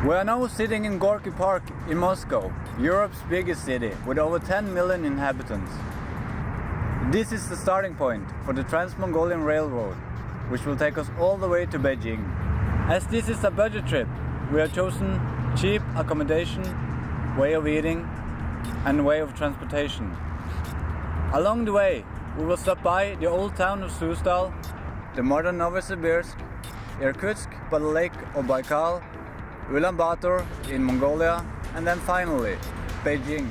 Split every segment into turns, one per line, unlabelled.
We are now sitting in Gorky Park in Moscow, Europe's biggest city with over 10 million inhabitants. This is the starting point for the Trans-Mongolian Railroad, which will take us all the way to Beijing. As this is a budget trip, we have chosen cheap accommodation, way of eating and way of transportation. Along the way, we will stop by the old town of Sustal, the modern Novosibirsk, Irkutsk by the lake of Baikal, Ulaanbaatar in Mongolia, and then finally, Beijing.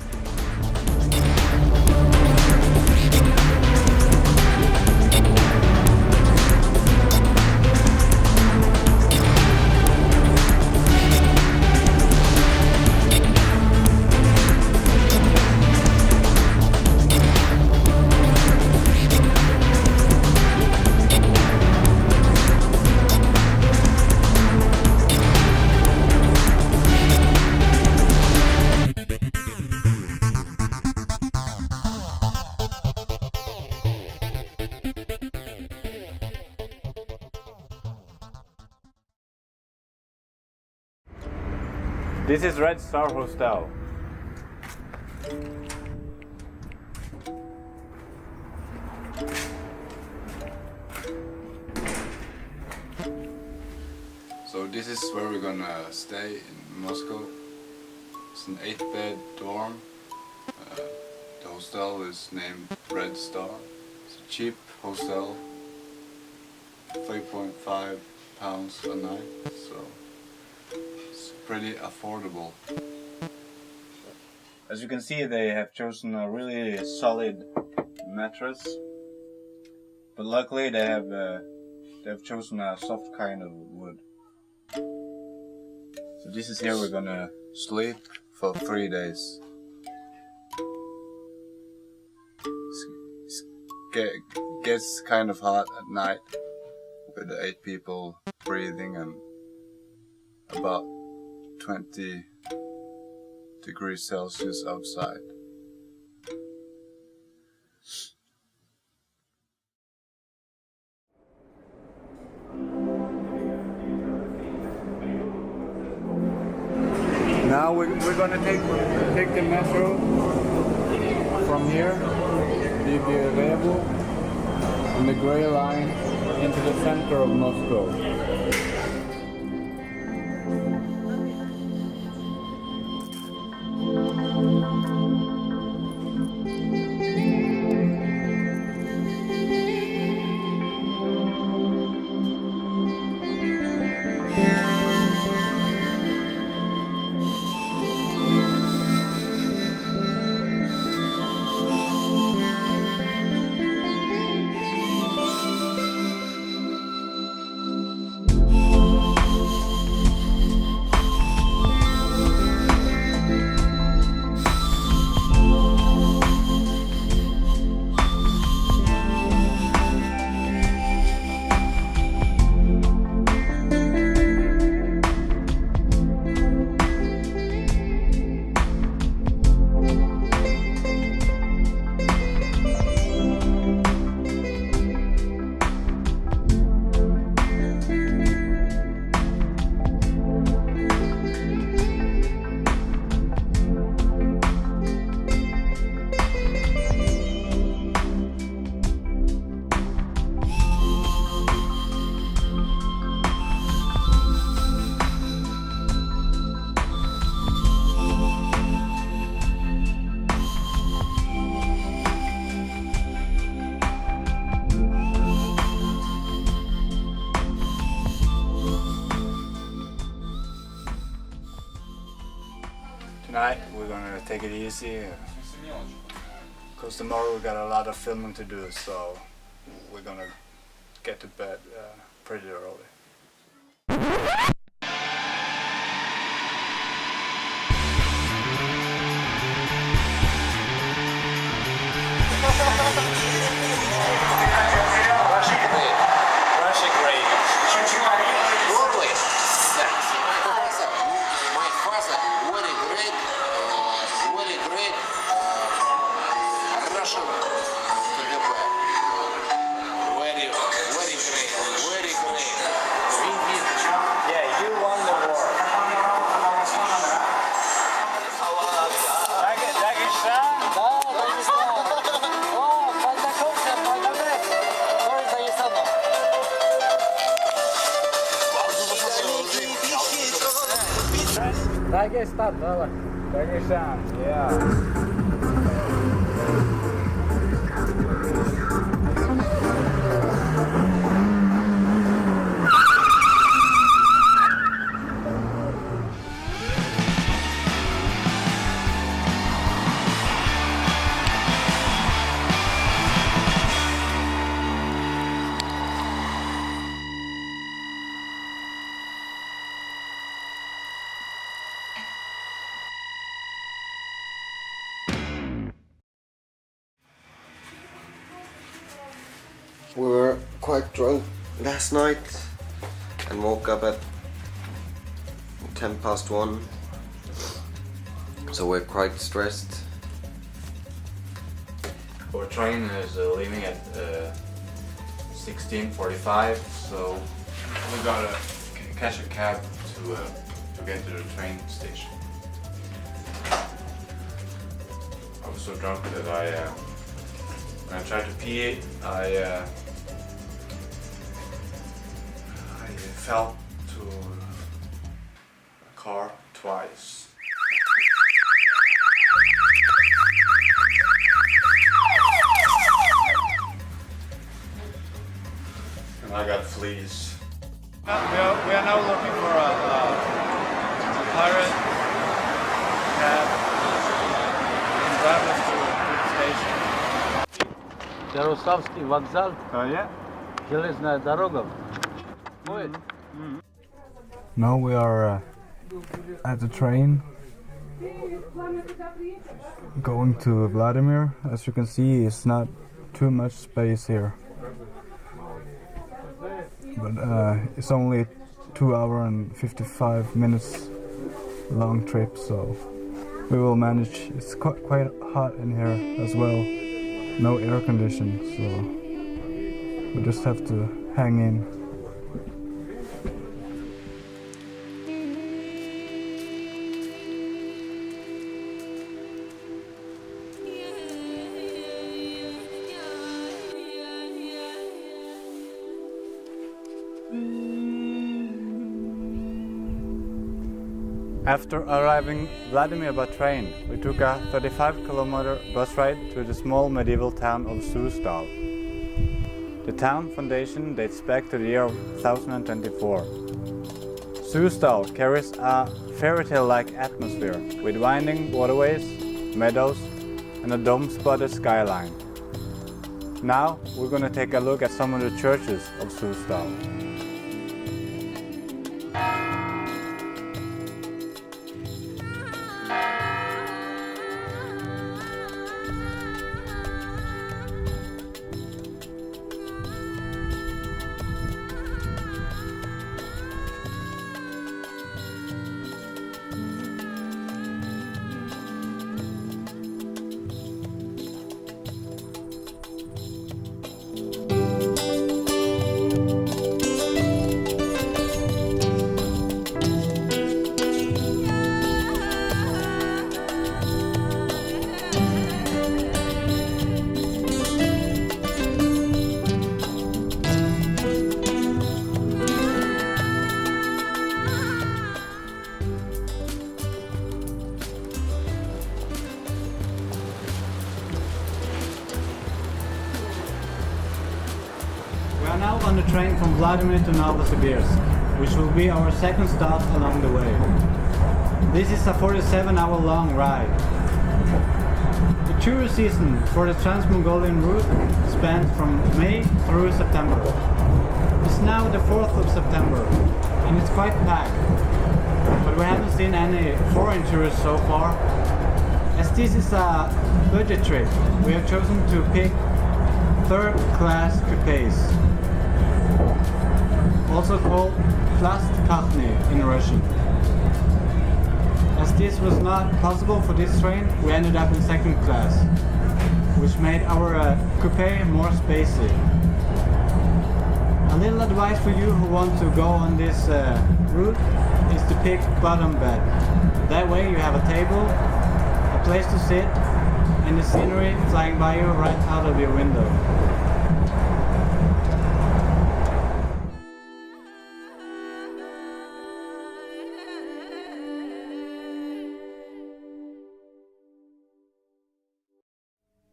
This is Red Star Hostel. So this is where we're gonna stay in Moscow. It's an 8-bed dorm. The hostel is named Red Star. It's a cheap hostel, 3.5 pounds a night. So pretty affordable. As you can see, they have chosen a really solid mattress, but luckily they have chosen a soft kind of wood. So this is here we're gonna sleep for 3 days. It gets kind of hot at night with the 8 people breathing and about 20 degrees Celsius outside. Now we're gonna take the metro from here, the available, on the grey line into the center of Moscow. Tonight we're gonna take it easy because tomorrow we got a lot of filming to do, so we're gonna get to bed pretty early. Russia great.
Norway, my father, very great Russian KGB. Very great.
Dagestan, yeah.
We were quite drunk last night and woke up at 1:10 so we're quite stressed.
Our train is leaving at 16:45, so we gotta catch a cab to get to the train station. I was so drunk that when I tried to pee, I fell to a car twice. And I got fleas.
We are now looking for a pirate cab and drive us to the station.
Jaroslavsky вокзал,
Yeah.
железная дорога.
Now we are at the train going to Vladimir. As you can see, it's not too much space here, but it's only 2 hours and 55 minutes long trip, so we will manage. It's quite hot in here as well, no air conditioning, so we just have to hang in.
After arriving Vladimir by train, we took a 35-kilometer bus ride to the small medieval town of Susdal. The town foundation dates back to the year 1024. Susdal carries a fairy tale-like atmosphere with winding waterways, meadows, and a dome-spotted skyline. Now we're going to take a look at some of the churches of Susdal. We are now on the train from Vladimir to Novosibirsk, which will be our second stop along the way. This is a 47-hour long ride. The tourist season for the Trans-Mongolian route spans from May through September. It's now the 4th of September and it's quite packed, but we haven't seen any foreign tourists so far. As this is a budget trip, we have chosen to pick third-class coupés, also called Plastkatny in Russian. As this was not possible for this train, we ended up in second class, which made our coupé more spacey. A little advice for you who want to go on this route is to pick bottom bed. That way you have a table, a place to sit, and the scenery flying by you right out of your window.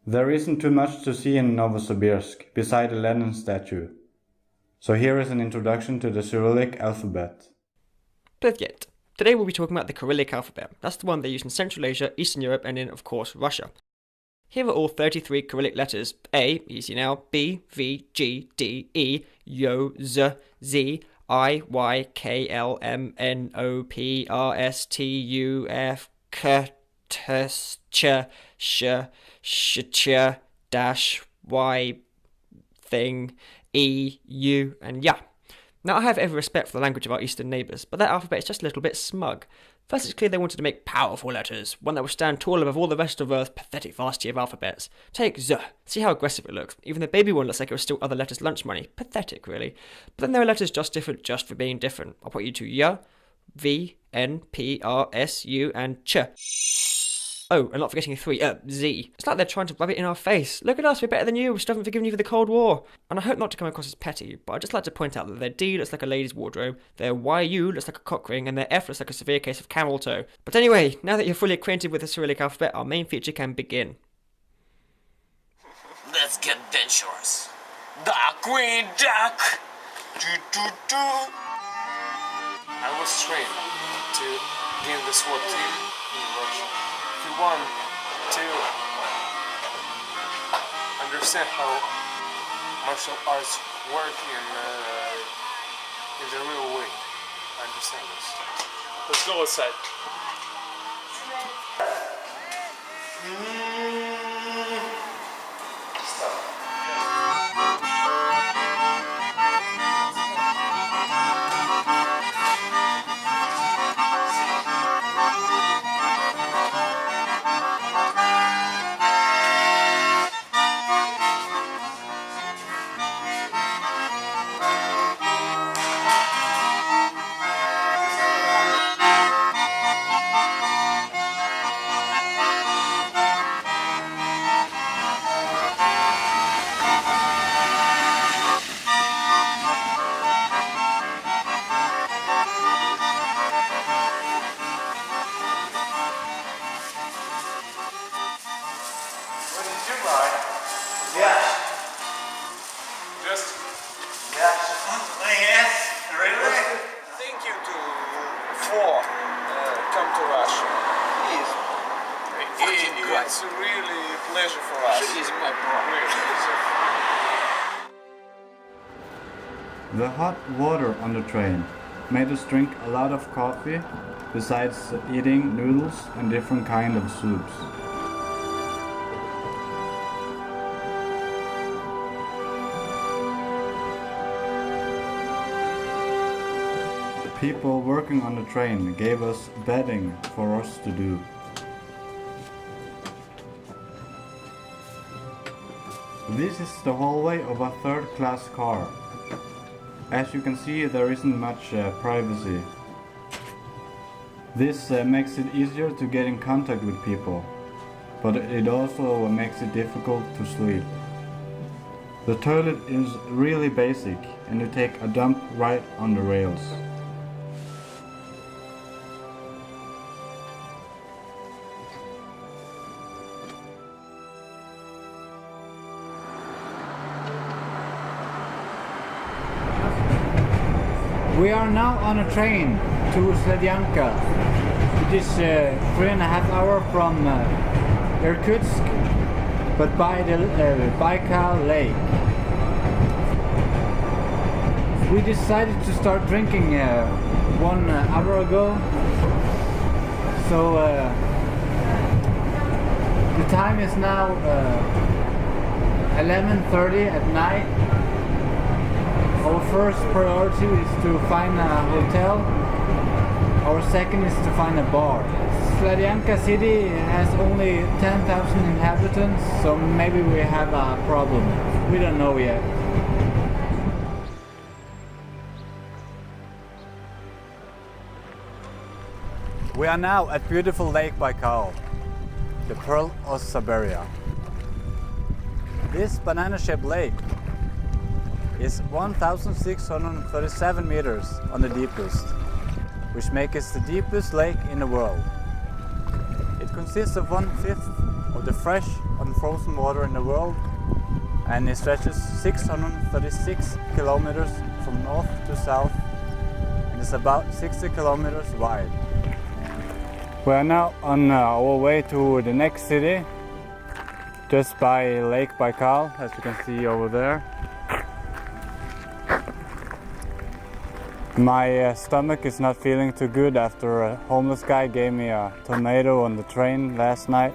There isn't too much to see in Novosibirsk beside the Lenin statue. So here is an introduction to the Cyrillic alphabet.
Привет! Today we'll be talking about the Cyrillic alphabet. That's the one they use in Central Asia, Eastern Europe, and in, of course, Russia. Here are all 33 Cyrillic letters: A, easy now, B, V, G, D, E, Yo, Z, Z, I, Y, K, L, M, N, O, P, R, S, T, U, F, K, T, S, Ch, Sh, Sh, Ch, dash, Y, thing, E, U, and Ya. Now I have every respect for the language of our eastern neighbours, but their alphabet is just a little bit smug. First, it's clear they wanted to make powerful letters, one that would stand tall above all the rest of Earth's pathetic variety of alphabets. Take Z. See how aggressive it looks. Even the baby one looks like it was still other letters' lunch money. Pathetic, really. But then there are letters just different just for being different. I'll put you to Y, V, N, P, R, S, U, and Ch. Oh, and not forgetting 3, Z. It's like they're trying to rub it in our face. Look at us, we're better than you, we still haven't forgiven you for the Cold War. And I hope not to come across as petty, but I'd just like to point out that their D looks like a lady's wardrobe, their YU looks like a cock ring, and their F looks like a severe case of camel toe. But anyway, now that you're fully acquainted with the Cyrillic alphabet, our main feature can begin.
Let's get adventurous. Duck, queen, duck. Do.
I was trained to give the SWAT team in Russia. If you want to understand how martial arts work in the real way, I understand this. Let's go outside.
Come to Russia. It's really a pleasure for us.
He's my brother.
The hot water on the train made us drink a lot of coffee, besides eating noodles and different kind of soups. People working on the train gave us bedding for us to do. This is the hallway of a third-class car. As you can see, there isn't much privacy. This makes it easier to get in contact with people, but it also makes it difficult to sleep. The toilet is really basic, and you take a dump right on the rails.
We are now on a train to Sledyanka. It is 3.5 hours from Irkutsk, but by the Baikal Lake. We decided to start drinking 1 hour ago, so the time is now 11:30 at night. Our first priority is to find a hotel. Our second is to find a bar. Sledyanka city has only 10,000 inhabitants, so maybe we have a problem. We don't know yet.
We are now at beautiful Lake Baikal, the Pearl of Siberia. This banana-shaped lake is 1,637 meters on the deepest, which makes it the deepest lake in the world. It consists of 1/5 of the fresh unfrozen water in the world, and it stretches 636 kilometers from north to south and is about 60 kilometers wide. We are now on our way to the next city, just by Lake Baikal, as you can see over there. My stomach is not feeling too good after a homeless guy gave me a tomato on the train last night.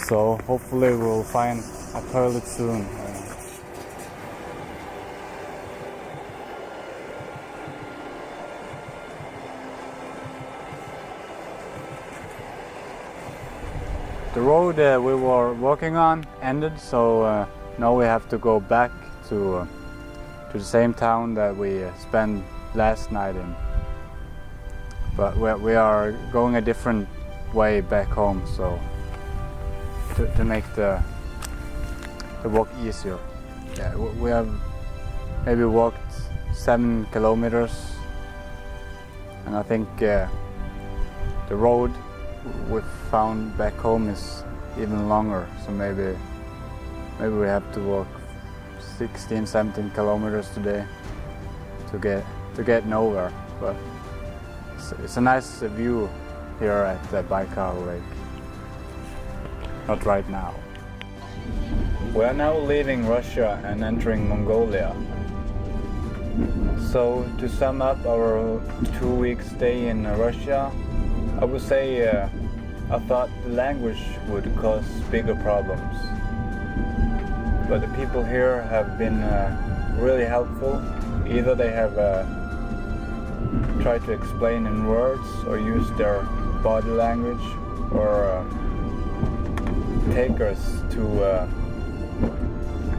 So hopefully we'll find a toilet soon. The road we were walking on ended, so now we have to go back to the same town that we spent last night in. But we are going a different way back home, so to make the walk easier. Yeah, we have maybe walked 7 kilometers, and I think the road we found back home is even longer, so maybe we have to walk 16-17 kilometers today to get nowhere. But it's a nice view here at the Baikal Lake. Not right now. We are now leaving Russia and entering Mongolia. So to sum up our 2-week stay in Russia, I would say I thought the language would cause bigger problems. But the people here have been really helpful. Either they have tried to explain in words or use their body language, or take us to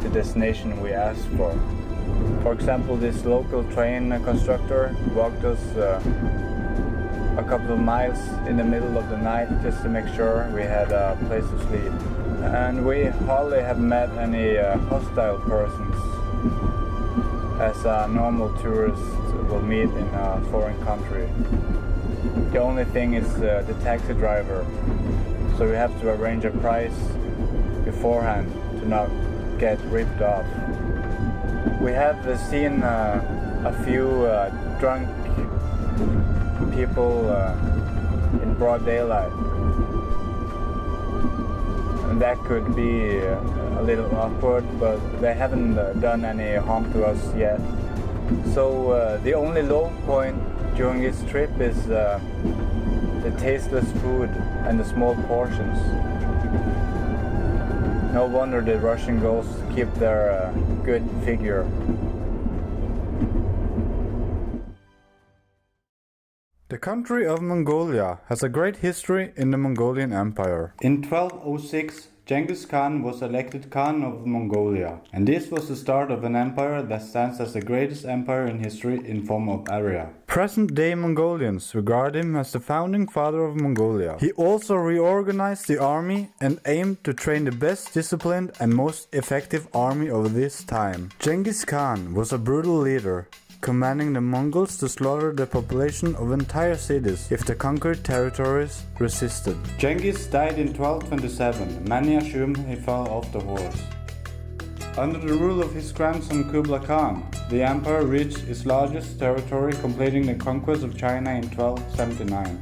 the destination we asked for. For example, this local train constructor walked us a couple of miles in the middle of the night just to make sure we had a place to sleep. And we hardly have met any hostile persons, as a normal tourist will meet in a foreign country. The only thing is the taxi driver, so we have to arrange a price beforehand to not get ripped off. We have seen a few drunk people in broad daylight, and that could be a little awkward, but they haven't done any harm to us yet. So the only low point during this trip is the tasteless food and the small portions. No wonder the Russian girls keep their good figure. The country of Mongolia has a great history in the Mongolian Empire. In 1206, Genghis Khan was elected Khan of Mongolia, and this was the start of an empire that stands as the greatest empire in history in form of area. Present-day Mongolians regard him as the founding father of Mongolia. He also reorganized the army and aimed to train the best disciplined and most effective army of this time. Genghis Khan was a brutal leader, commanding the Mongols to slaughter the population of entire cities if the conquered territories resisted. Genghis died in 1227. Many assume he fell off the horse. Under the rule of his grandson Kublai Khan, the empire reached its largest territory, completing the conquest of China in 1279.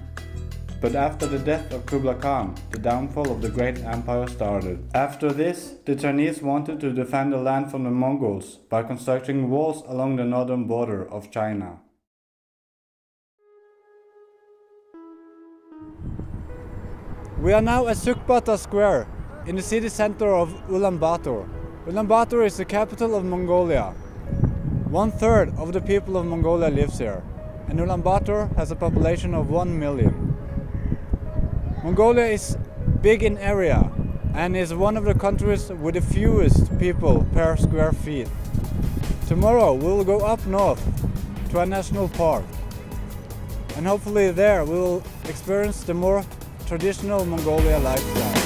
But after the death of Kublai Khan, the downfall of the great empire started. After this, the Chinese wanted to defend the land from the Mongols by constructing walls along the northern border of China.
We are now at Sukbata Square, in the city center of Ulaanbaatar. Ulaanbaatar is the capital of Mongolia. 1/3 of the people of Mongolia lives here, and Ulaanbaatar has a population of 1 million. Mongolia is big in area and is one of the countries with the fewest people per square feet. Tomorrow we will go up north to a national park, and hopefully there we will experience the more traditional Mongolia lifestyle.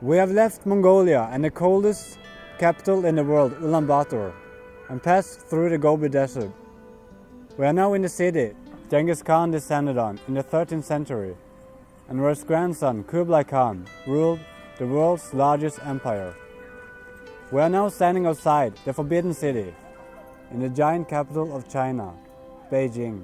We have left Mongolia and the coldest capital in the world, Ulaanbaatar, and passed through the Gobi Desert. We are now in the city Genghis Khan descended on in the 13th century, and where his grandson Kublai Khan ruled the world's largest empire. We are now standing outside the Forbidden City, in the giant capital of China, Beijing.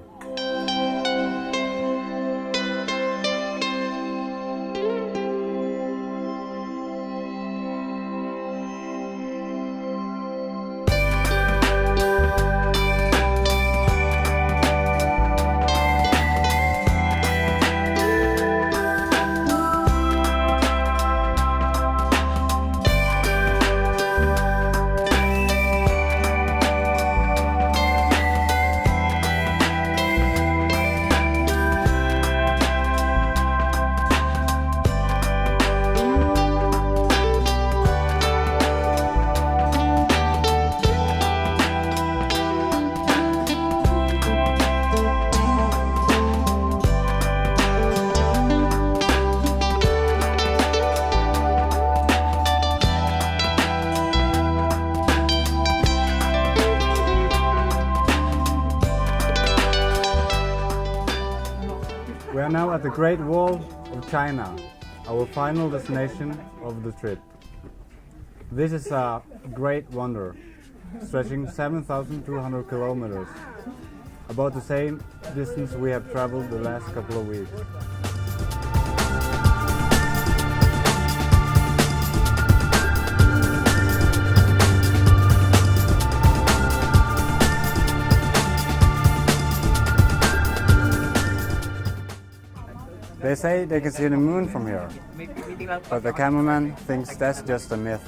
We are now at the Great Wall of China, our final destination of the trip. This is a great wonder, stretching 7,200 kilometers, about the same distance we have traveled the last couple of weeks. They say they can see the moon from here, but the cameraman thinks that's just a myth.